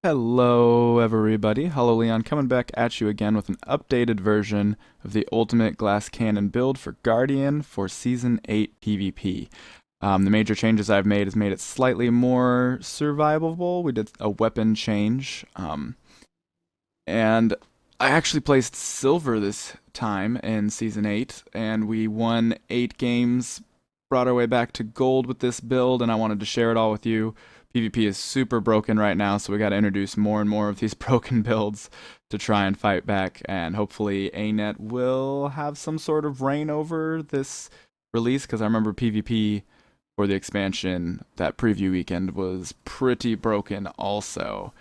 Hello everybody, Hollow Leon coming back at you again with an updated version of the Ultimate Glass Cannon build for Guardian for Season 8 PvP. The major changes I've made has made it slightly more survivable. We did a weapon change, and I actually placed silver this time in Season 8, and we won 8 games, brought our way back to gold with this build, and I wanted to share it all with you. PvP is super broken right now, so we got to introduce more and more of these broken builds to try and fight back, and hopefully ANET will have some sort of reign over this release, because I remember PvP for the expansion that preview weekend was pretty broken also.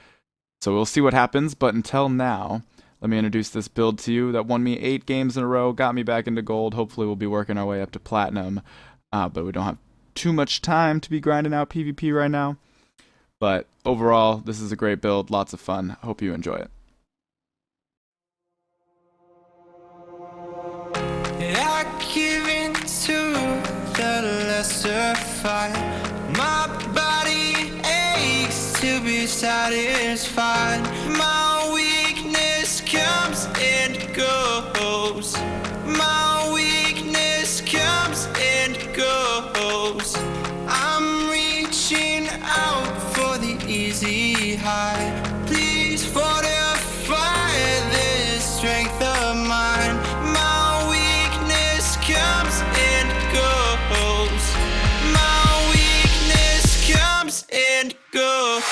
So we'll see what happens, but until now, let me introduce this build to you that won me 8 games in a row, got me back into gold. Hopefully we'll be working our way up to platinum, but we don't have too much time to be grinding out PvP right now. But overall, this is a great build, lots of fun. Hope you enjoy it. I give in to the lesser fight. My body aches to be satisfied. My weakness comes and goes. My weakness comes and goes. I'm reaching out for the easy high. Please fortify this strength of mine. My weakness comes and goes. My weakness comes and goes.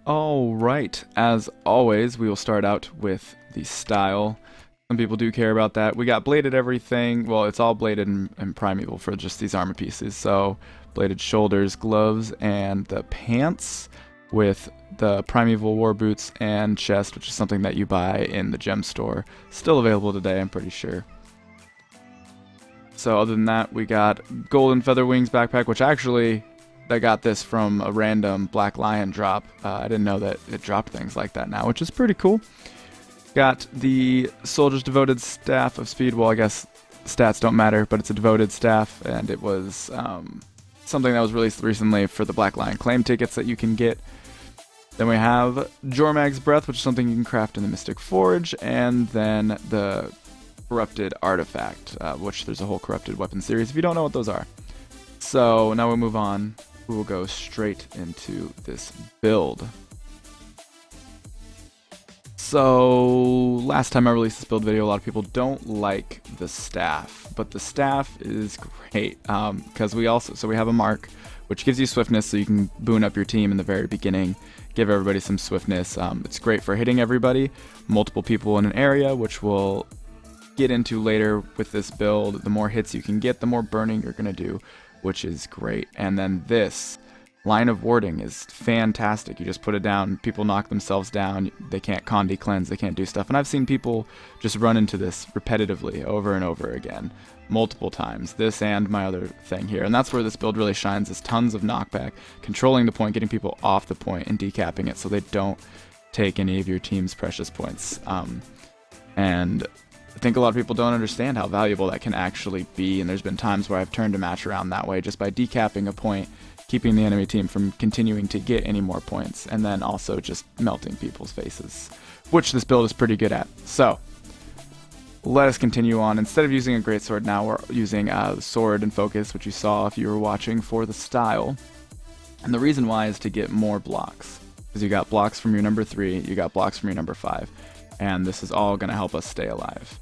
Alright, as always, we will start out with the style. Some people do care about that. We got bladed everything. Well, it's all bladed and primeval for just these armor pieces. So, bladed shoulders, gloves, and the pants with the primeval war boots and chest, which is something that you buy in the gem store. Still available today, I'm pretty sure. So other than that, we got golden feather wings backpack, which actually I got this from a random Black Lion drop. I didn't know that it dropped things like that now, which is pretty cool. Got the Soldier's Devoted Staff of Speed. Well, I guess stats don't matter, but it's a devoted staff, and it was something that was released recently for the Black Lion claim tickets that you can get. Then we have Jormag's Breath, which is something you can craft in the Mystic Forge, and then the Corrupted Artifact, which there's a whole Corrupted Weapon series if you don't know what those are. So now we'll move on. We will go straight into this build. So last time I released this build video, a lot of people don't like the staff, but the staff is great because we have a mark which gives you swiftness, so you can boon up your team in the very beginning, give everybody some swiftness. It's great for hitting everybody, multiple people in an area, which we'll get into later with this build. The more hits you can get, the more burning you're gonna do, which is great. And then this line of warding is fantastic. You just put it down, people knock themselves down, they can't Condi cleanse, they can't do stuff. And I've seen people just run into this repetitively over and over again, multiple times, this and my other thing here. And that's where this build really shines, is tons of knockback, controlling the point, getting people off the point and decapping it so they don't take any of your team's precious points. And I think a lot of people don't understand how valuable that can actually be, and there's been times where I've turned a match around that way just by decapping a point, keeping the enemy team from continuing to get any more points, and then also just melting people's faces, which this build is pretty good at. So let us continue on. Instead of using a greatsword now, we're using sword and focus, which you saw if you were watching, for the style. And the reason why is to get more blocks, because you got blocks from your number 3, you got blocks from your number 5, and this is all going to help us stay alive.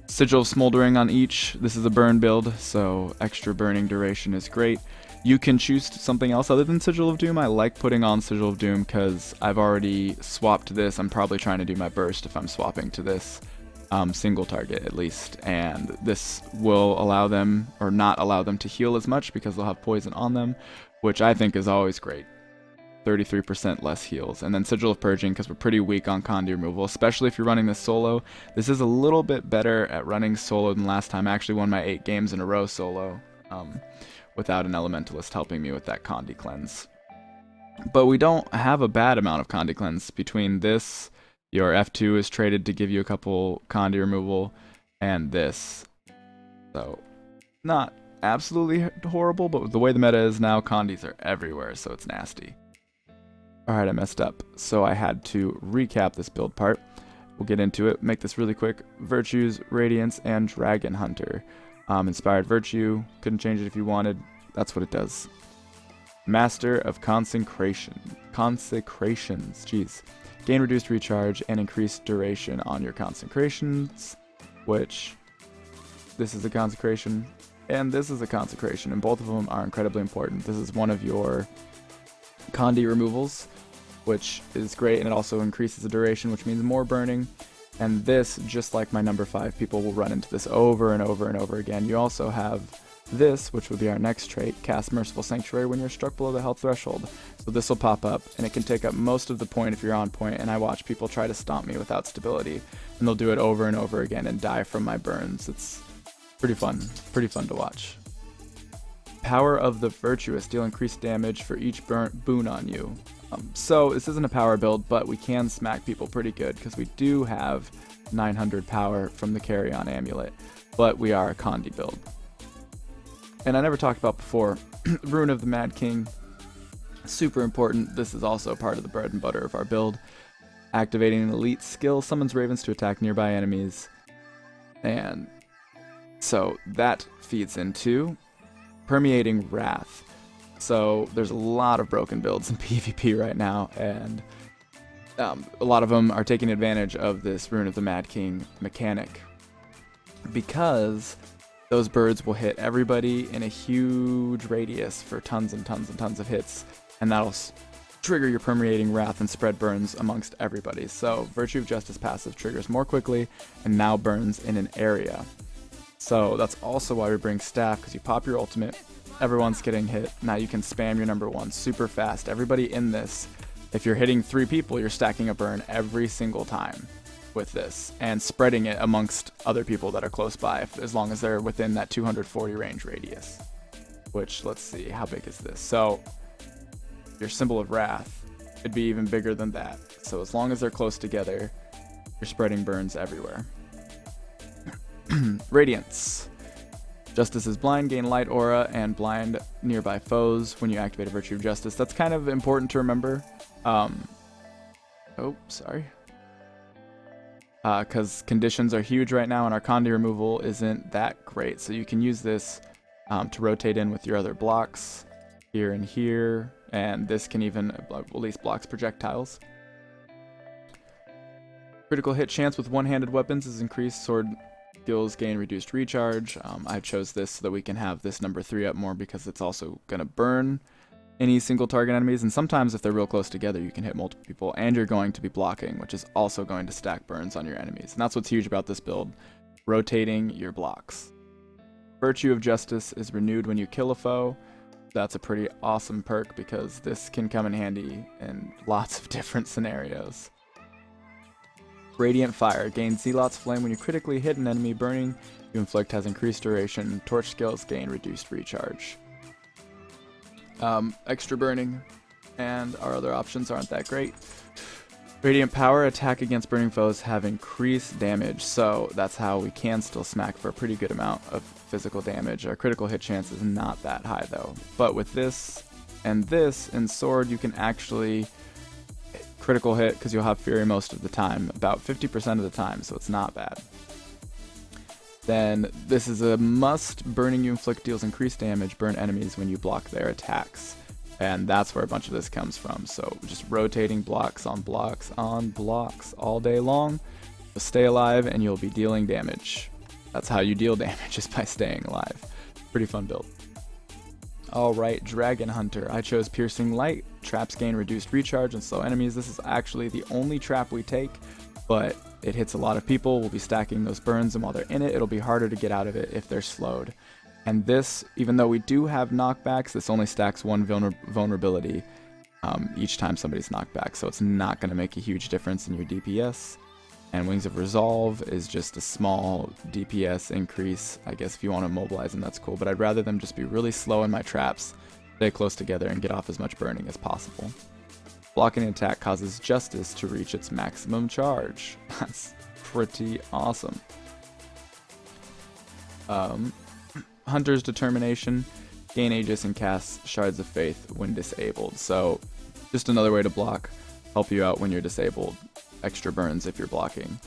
Sigil of Smoldering on each. This is a burn build, so extra burning duration is great. You can choose something else other than Sigil of Doom. I like putting on Sigil of Doom because I've already swapped to this. I'm probably trying to do my burst if I'm swapping to this single target at least, and this will allow them, or not allow them, to heal as much because they'll have poison on them, which I think is always great. 33% less heals. And then Sigil of Purging, because we're pretty weak on Condi removal, especially if you're running this solo. This is a little bit better at running solo than last time. I actually won my 8 games in a row solo without an Elementalist helping me with that Condi cleanse. But we don't have a bad amount of Condi cleanse. Between this, your F2 is traded to give you a couple Condi removal, and this. So, not absolutely horrible, but the way the meta is now, Condis are everywhere, so it's nasty. Alright, I messed up, so I had to recap this build part. We'll get into it, make this really quick. Virtues, Radiance, and Dragon Hunter. Inspired Virtue, couldn't change it if you wanted, that's what it does. Master of Consecrations, jeez. Gain reduced recharge and increased duration on your consecrations, which this is a consecration, and this is a consecration, and both of them are incredibly important. This is one of your Condi removals, which is great, and it also increases the duration, which means more burning. And this, just like my number 5, people will run into this over and over and over again. You also have this, which would be our next trait, Cast Merciful Sanctuary when you're struck below the health threshold. So this will pop up, and it can take up most of the point if you're on point, and I watch people try to stomp me without stability, and they'll do it over and over again and die from my burns. It's pretty fun to watch. Power of the Virtuous, deal increased damage for each boon on you. So this isn't a power build, but we can smack people pretty good because we do have 900 power from the Carry-On Amulet, but we are a Condi build. And I never talked about before, Rune of the Mad King, super important. This is also part of the bread and butter of our build. Activating an elite skill summons ravens to attack nearby enemies, and so that feeds into Permeating Wrath. So there's a lot of broken builds in PvP right now, and a lot of them are taking advantage of this Rune of the Mad King mechanic, because those birds will hit everybody in a huge radius for tons and tons and tons of hits, and that'll trigger your Permeating Wrath and spread burns amongst everybody. So Virtue of Justice passive triggers more quickly and now burns in an area. So that's also why we bring Staff, because you pop your ultimate, everyone's getting hit, now you can spam your number 1 super fast. Everybody in this, if you're hitting 3 people, you're stacking a burn every single time with this, and spreading it amongst other people that are close by, as long as they're within that 240 range radius. Which, let's see, how big is this? So, your Symbol of Wrath, it'd be even bigger than that. So as long as they're close together, you're spreading burns everywhere. Radiance. Justice is blind, gain light aura, and blind nearby foes when you activate a Virtue of Justice. That's kind of important to remember. Oh, sorry. Because conditions are huge right now, and our Condi removal isn't that great. So you can use this to rotate in with your other blocks here and here, and this can even at least blocks projectiles. Critical hit chance with one-handed weapons is increased. Sword skills gain reduced recharge. I chose this so that we can have this number 3 up more, because it's also going to burn any single target enemies, and sometimes if they're real close together you can hit multiple people, and you're going to be blocking, which is also going to stack burns on your enemies. And that's what's huge about this build, rotating your blocks. Virtue of Justice is renewed when you kill a foe. That's a pretty awesome perk, because this can come in handy in lots of different scenarios. Radiant Fire. Gain Zealot's Flame when you critically hit an enemy. Burning you inflict has increased duration. Torch skills gain reduced recharge. Extra burning, and our other options aren't that great. Radiant Power. Attack against burning foes have increased damage, so that's how we can still smack for a pretty good amount of physical damage. Our critical hit chance is not that high though. But with this and this and Sword, you can actually critical hit, because you'll have Fury most of the time, about 50% of the time, so it's not bad. Then this is a must. Burning you inflict deals increased damage, burn enemies when you block their attacks, and that's where a bunch of this comes from. So just rotating blocks on blocks on blocks all day long. You'll stay alive and you'll be dealing damage. That's how you deal damage, is by staying alive. Pretty fun build. Alright, Dragon Hunter. I chose Piercing Light. Traps gain reduced recharge and slow enemies. This is actually the only trap we take, but it hits a lot of people. We'll be stacking those burns, and while they're in it, it'll be harder to get out of it if they're slowed. And this, even though we do have knockbacks, this only stacks 1 vulnerability. each time somebody's knocked back, so it's not going to make a huge difference in your DPS. And Wings of Resolve is just a small DPS increase. I guess if you want to mobilize them, that's cool, but I'd rather them just be really slow in my traps, stay close together, and get off as much burning as possible. Blocking an attack causes Justice to reach its maximum charge. That's pretty awesome. Hunter's Determination. Gain Aegis and cast Shards of Faith when disabled. So just another way to block, help you out when you're disabled. Extra burns if you're blocking.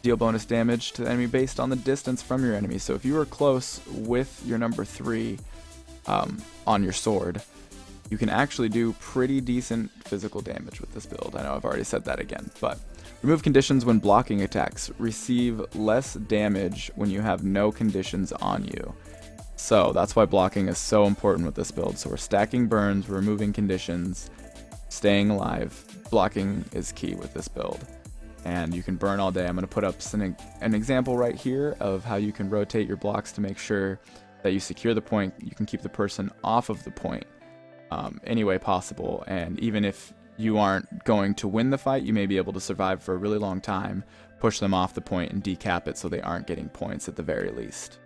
Deal bonus damage to the enemy based on the distance from your enemy. So if you are close with your number 3 on your sword, you can actually do pretty decent physical damage with this build. I know I've already said that again, but remove conditions when blocking attacks. Receive less damage when you have no conditions on you. So that's why blocking is so important with this build. So we're stacking burns, we're removing conditions, staying alive. Blocking is key with this build. And you can burn all day. I'm going to put up an example right here of how you can rotate your blocks to make sure that you secure the point. You can keep the person off of the point any way possible. And even if you aren't going to win the fight, you may be able to survive for a really long time, push them off the point, and decap it so they aren't getting points at the very least.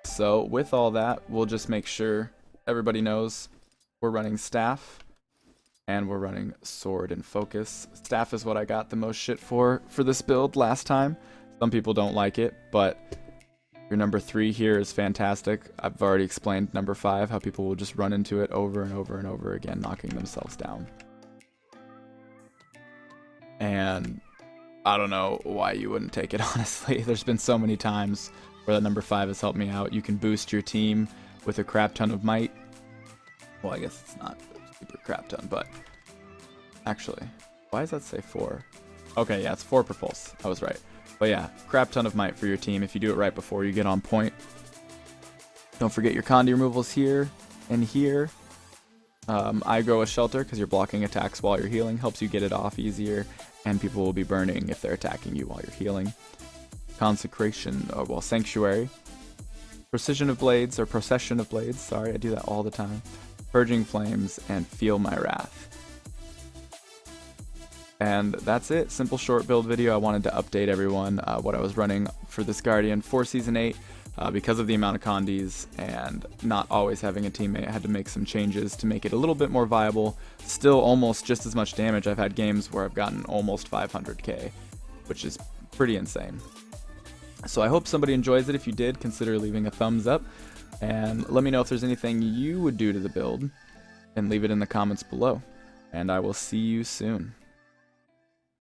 So with all that, we'll just make sure everybody knows we're running Staff and we're running Sword and Focus. Staff is what I got the most shit for this build last time. Some people don't like it, but your number 3 here is fantastic. I've already explained number 5, how people will just run into it over and over and over again, knocking themselves down. And I don't know why you wouldn't take it, honestly. There's been so many times where that number 5 has helped me out. You can boost your team with a crap ton of might. Well, I guess it's not a super crap ton, but actually, why does that say 4? Okay, yeah, it's 4 per pulse. I was right. But yeah, crap ton of might for your team if you do it right before you get on point. Don't forget your Condi removals here and here. I go with Shelter because you're blocking attacks while you're healing. Helps you get it off easier, and people will be burning if they're attacking you while you're healing. Consecration, well, Sanctuary. Precision of Blades, or Procession of Blades, sorry, I do that all the time. Purging Flames, and Feel My Wrath. And that's it. Simple short build video. I wanted to update everyone what I was running for this Guardian for Season 8. Because of the amount of Condis and not always having a teammate, I had to make some changes to make it a little bit more viable. Still almost just as much damage. I've had games where I've gotten almost 500k, which is pretty insane. So I hope somebody enjoys it. If you did, consider leaving a thumbs up. And let me know if there's anything you would do to the build, and leave it in the comments below. And I will see you soon.